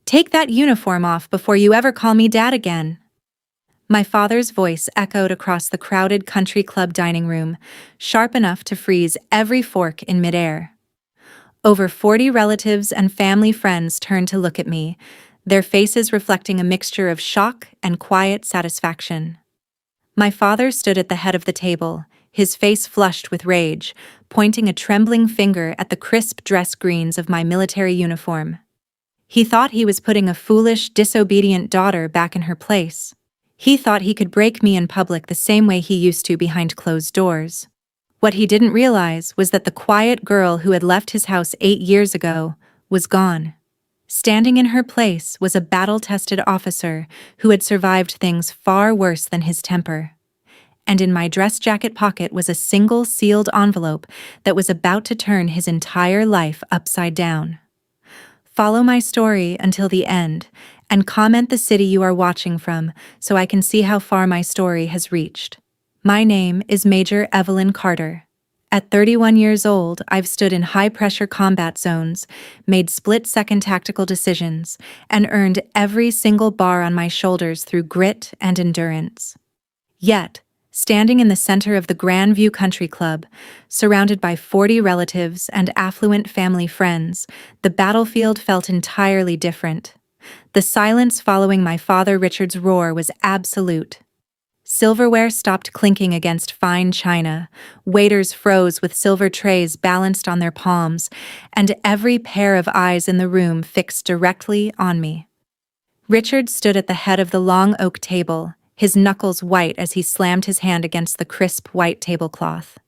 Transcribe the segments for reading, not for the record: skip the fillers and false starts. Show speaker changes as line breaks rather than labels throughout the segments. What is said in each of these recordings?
Take that uniform off before you ever call me Dad again." My father's voice echoed across the crowded country club dining room, sharp enough to freeze every fork in midair. Over 40 relatives and family friends turned to look at me, their faces reflecting a mixture of shock and quiet satisfaction. My father stood at the head of the table, his face flushed with rage, pointing a trembling finger at the crisp dress greens of my military uniform. He thought he was putting a foolish, disobedient daughter back in her place. He thought he could break me in public the same way he used to behind closed doors. What he didn't realize was that the quiet girl who had left his house 8 years ago was gone. Standing in her place was a battle-tested officer who had survived things far worse than his temper. And in my dress jacket pocket was a single sealed envelope that was about to turn his entire life upside down. Follow my story until the end, and comment the city you are watching from so I can see how far my story has reached. My name is Major Evelyn Carter. At 31 years old, I've stood in high-pressure combat zones, made split-second tactical decisions, and earned every single bar on my shoulders through grit and endurance. Yet, standing in the center of the Grandview Country Club, surrounded by 40 relatives and affluent family friends, the battlefield felt entirely different. The silence following my father Richard's roar was absolute. Silverware stopped clinking against fine china, waiters froze with silver trays balanced on their palms, and every pair of eyes in the room fixed directly on me. Richard stood at the head of the long oak table, his knuckles white as he slammed his hand against the crisp white tablecloth.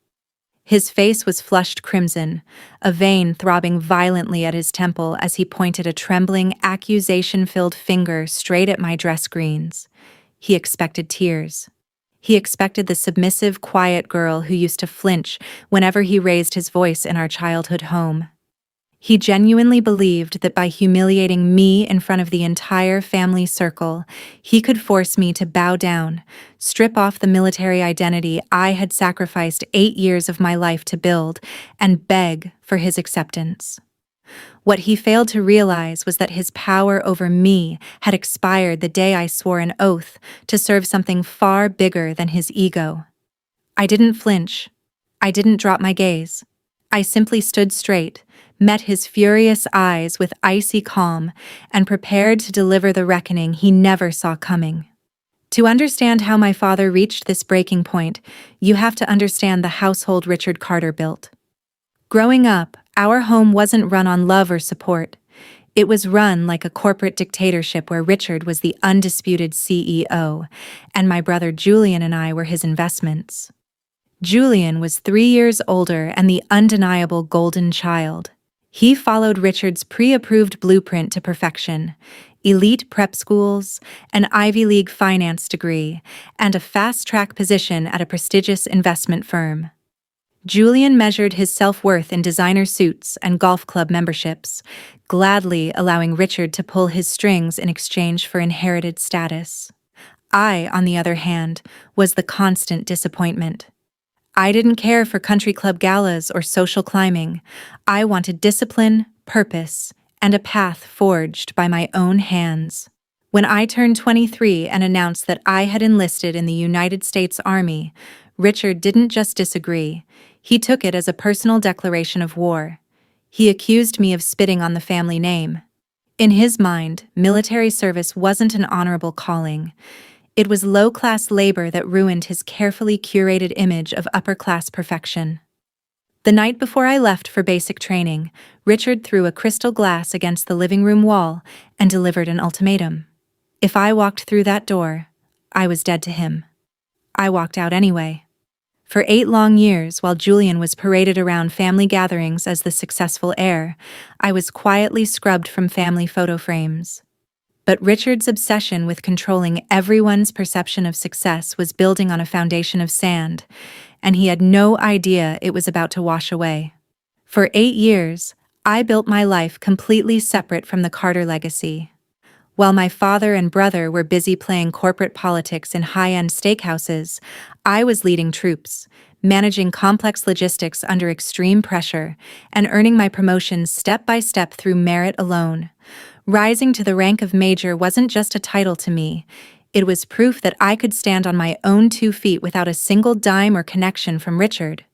His face was flushed crimson, a vein throbbing violently at his temple as he pointed a trembling, accusation-filled finger straight at my dress greens. He expected tears. He expected the submissive, quiet girl who used to flinch whenever he raised his voice in our childhood home. He genuinely believed that by humiliating me in front of the entire family circle, he could force me to bow down, strip off the military identity I had sacrificed 8 years of my life to build, and beg for his acceptance. What he failed to realize was that his power over me had expired the day I swore an oath to serve something far bigger than his ego. I didn't flinch. I didn't drop my gaze. I simply stood straight, met his furious eyes with icy calm, and prepared to deliver the reckoning he never saw coming. To understand how my father reached this breaking point, you have to understand the household Richard Carter built. Growing up, our home wasn't run on love or support. It was run like a corporate dictatorship where Richard was the undisputed CEO, and my brother Julian and I were his investments. Julian was 3 years older and the undeniable golden child. He followed Richard's pre-approved blueprint to perfection: elite prep schools, an Ivy League finance degree, and a fast-track position at a prestigious investment firm. Julian measured his self-worth in designer suits and golf club memberships, gladly allowing Richard to pull his strings in exchange for inherited status. I, on the other hand, was the constant disappointment. I didn't care for country club galas or social climbing. I wanted discipline, purpose, and a path forged by my own hands. When I turned 23 and announced that I had enlisted in the United States Army, Richard didn't just disagree. He took it as a personal declaration of war. He accused me of spitting on the family name. In his mind, military service wasn't an honorable calling. It was low-class labor that ruined his carefully curated image of upper-class perfection. The night before I left for basic training, Richard threw a crystal glass against the living room wall and delivered an ultimatum. If I walked through that door, I was dead to him. I walked out anyway. For 8 long years, while Julian was paraded around family gatherings as the successful heir, I was quietly scrubbed from family photo frames. But Richard's obsession with controlling everyone's perception of success was building on a foundation of sand, and he had no idea it was about to wash away. For 8 years, I built my life completely separate from the Carter legacy. While my father and brother were busy playing corporate politics in high-end steakhouses, I was leading troops, managing complex logistics under extreme pressure, and earning my promotions step by step through merit alone. Rising to the rank of major wasn't just a title to me. It was proof that I could stand on my own 2 feet without a single dime or connection from Richard.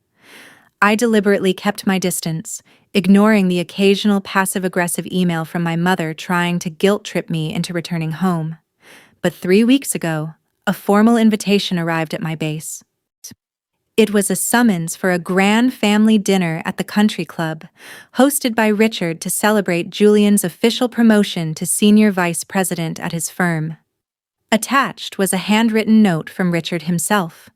I deliberately kept my distance, ignoring the occasional passive-aggressive email from my mother trying to guilt-trip me into returning home. But 3 weeks ago, a formal invitation arrived at my base. It was a summons for a grand family dinner at the country club, hosted by Richard to celebrate Julian's official promotion to senior vice president at his firm. Attached was a handwritten note from Richard himself.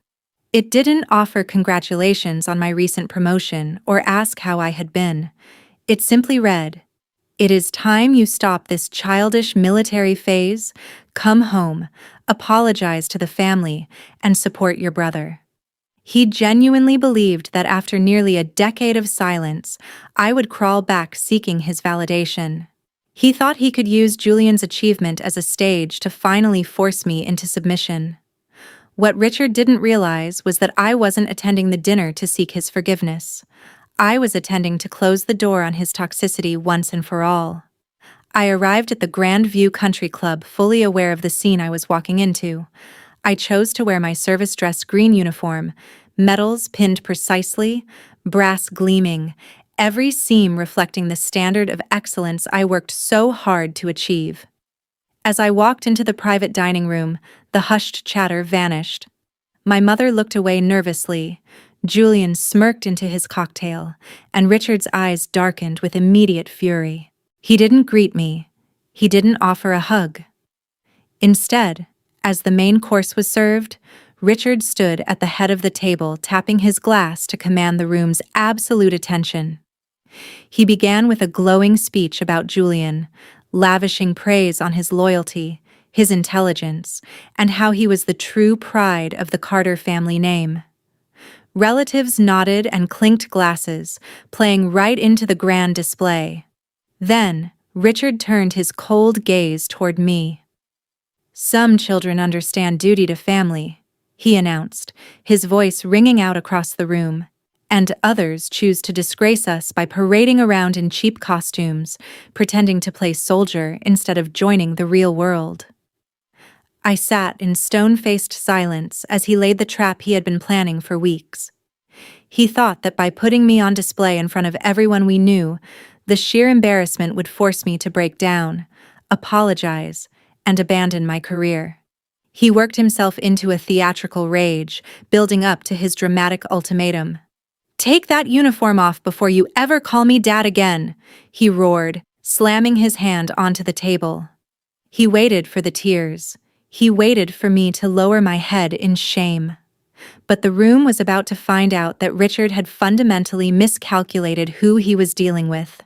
It didn't offer congratulations on my recent promotion or ask how I had been. It simply read, "It is time you stop this childish military phase, come home, apologize to the family, and support your brother." He genuinely believed that after nearly a decade of silence, I would crawl back seeking his validation. He thought he could use Julian's achievement as a stage to finally force me into submission. What Richard didn't realize was that I wasn't attending the dinner to seek his forgiveness. I was attending to close the door on his toxicity once and for all. I arrived at the Grand View Country Club fully aware of the scene I was walking into. I chose to wear my service dress green uniform, medals pinned precisely, brass gleaming, every seam reflecting the standard of excellence I worked so hard to achieve. As I walked into the private dining room, the hushed chatter vanished. My mother looked away nervously, Julian smirked into his cocktail, and Richard's eyes darkened with immediate fury. He didn't greet me. He didn't offer a hug. Instead, as the main course was served, Richard stood at the head of the table tapping his glass to command the room's absolute attention. He began with a glowing speech about Julian, lavishing praise on his loyalty, his intelligence, and how he was the true pride of the Carter family name. Relatives nodded and clinked glasses, playing right into the grand display. Then, Richard turned his cold gaze toward me. "Some children understand duty to family," he announced, his voice ringing out across the room, "and others choose to disgrace us by parading around in cheap costumes, pretending to play soldier instead of joining the real world." I sat in stone-faced silence as he laid the trap he had been planning for weeks. He thought that by putting me on display in front of everyone we knew, the sheer embarrassment would force me to break down, apologize, and abandon my career. He worked himself into a theatrical rage, building up to his dramatic ultimatum. "Take that uniform off before you ever call me Dad again," he roared, slamming his hand onto the table. He waited for the tears. He waited for me to lower my head in shame. But the room was about to find out that Richard had fundamentally miscalculated who he was dealing with.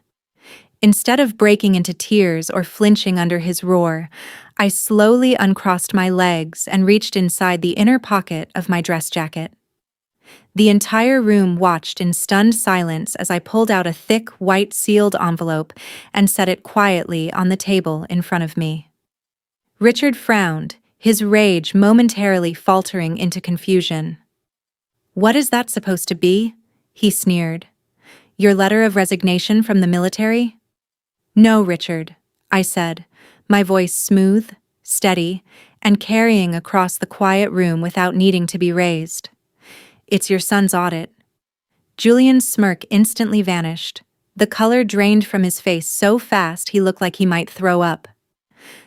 Instead of breaking into tears or flinching under his roar, I slowly uncrossed my legs and reached inside the inner pocket of my dress jacket. The entire room watched in stunned silence as I pulled out a thick, white sealed envelope and set it quietly on the table in front of me. Richard frowned, his rage momentarily faltering into confusion. "What is that supposed to be?" he sneered. "Your letter of resignation from the military?" "No, Richard," I said, my voice smooth, steady, and carrying across the quiet room without needing to be raised. "It's your son's audit." Julian's smirk instantly vanished. The color drained from his face so fast he looked like he might throw up.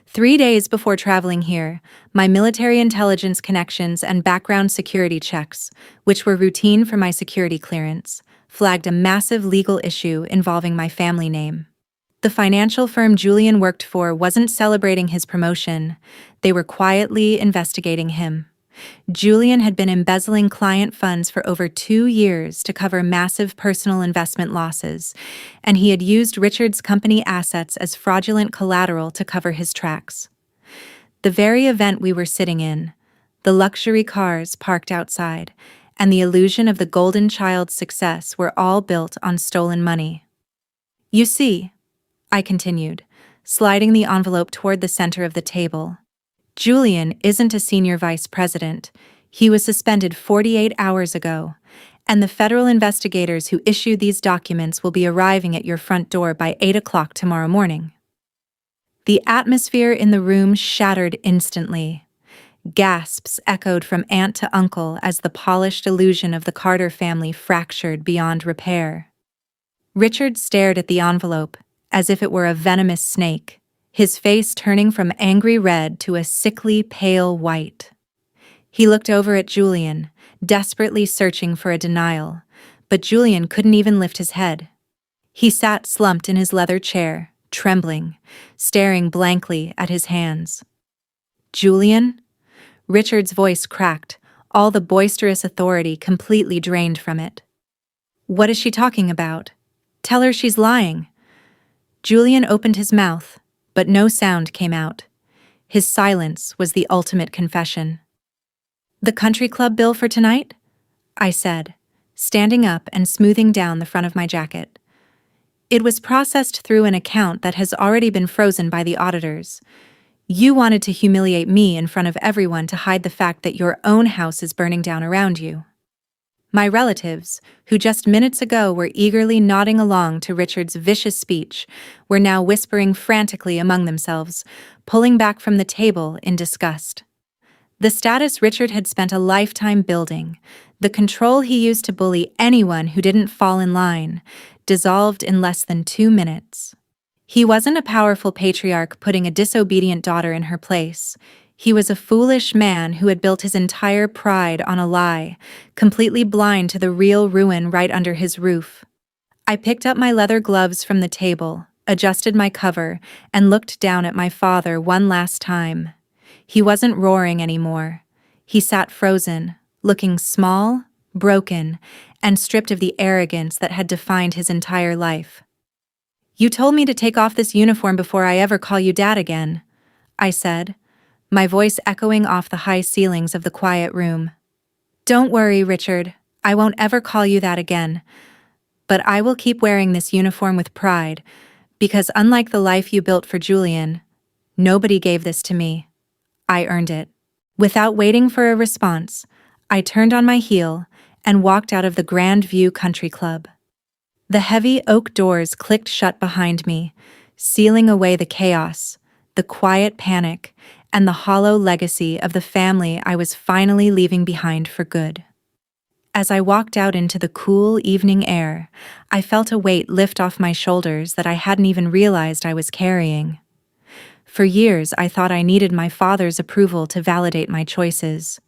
3 days before traveling here, my military intelligence connections and background security checks, which were routine for my security clearance, flagged a massive legal issue involving my family name. The financial firm Julian worked for wasn't celebrating his promotion. They were quietly investigating him. Julian had been embezzling client funds for over 2 years to cover massive personal investment losses, and he had used Richard's company assets as fraudulent collateral to cover his tracks. The very event we were sitting in, the luxury cars parked outside, and the illusion of the golden child's success were all built on stolen money. "You see," I continued, sliding the envelope toward the center of the table, "Julian isn't a senior vice president. He was suspended 48 hours ago, And the federal investigators who issued these documents will be arriving at your front door by 8 o'clock tomorrow morning. The atmosphere in the room shattered instantly. Gasps echoed from aunt to uncle as the polished illusion of the Carter family fractured beyond repair. Richard stared at the envelope, as if it were a venomous snake, his face turning from angry red to a sickly pale white. He looked over at Julian, desperately searching for a denial, but Julian couldn't even lift his head. He sat slumped in his leather chair, trembling, staring blankly at his hands. "Julian?" Richard's voice cracked, all the boisterous authority completely drained from it. "What is she talking about? Tell her she's lying." Julian opened his mouth, but no sound came out. His silence was the ultimate confession. "The country club bill for tonight?" I said, standing up and smoothing down the front of my jacket. "It was processed through an account that has already been frozen by the auditors. You wanted to humiliate me in front of everyone to hide the fact that your own house is burning down around you." My relatives, who just minutes ago were eagerly nodding along to Richard's vicious speech, were now whispering frantically among themselves, pulling back from the table in disgust. The status Richard had spent a lifetime building, the control he used to bully anyone who didn't fall in line, dissolved in less than 2 minutes. He wasn't a powerful patriarch putting a disobedient daughter in her place. He was a foolish man who had built his entire pride on a lie, completely blind to the real ruin right under his roof. I picked up my leather gloves from the table, adjusted my cover, and looked down at my father one last time. He wasn't roaring anymore. He sat frozen, looking small, broken, and stripped of the arrogance that had defined his entire life. "You told me to take off this uniform before I ever call you Dad again," I said, my voice echoing off the high ceilings of the quiet room. "Don't worry, Richard, I won't ever call you that again. But I will keep wearing this uniform with pride, because unlike the life you built for Julian, nobody gave this to me. I earned it." Without waiting for a response, I turned on my heel and walked out of the Grand View Country Club. The heavy oak doors clicked shut behind me, sealing away the chaos, the quiet panic, and the hollow legacy of the family I was finally leaving behind for good. As I walked out into the cool evening air, I felt a weight lift off my shoulders that I hadn't even realized I was carrying. For years, I thought I needed my father's approval to validate my choices.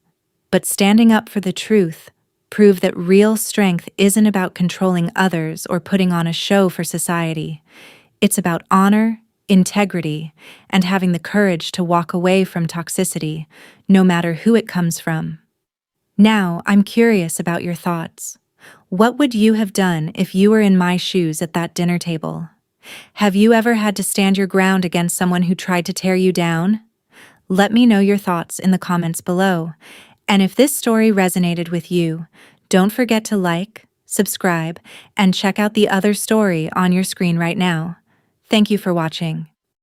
But standing up for the truth proved that real strength isn't about controlling others or putting on a show for society. It's about honor, integrity, and having the courage to walk away from toxicity, no matter who it comes from. Now, I'm curious about your thoughts. What would you have done if you were in my shoes at that dinner table? Have you ever had to stand your ground against someone who tried to tear you down? Let me know your thoughts in the comments below. And if this story resonated with you, don't forget to like, subscribe, and check out the other story on your screen right now. Thank you for watching.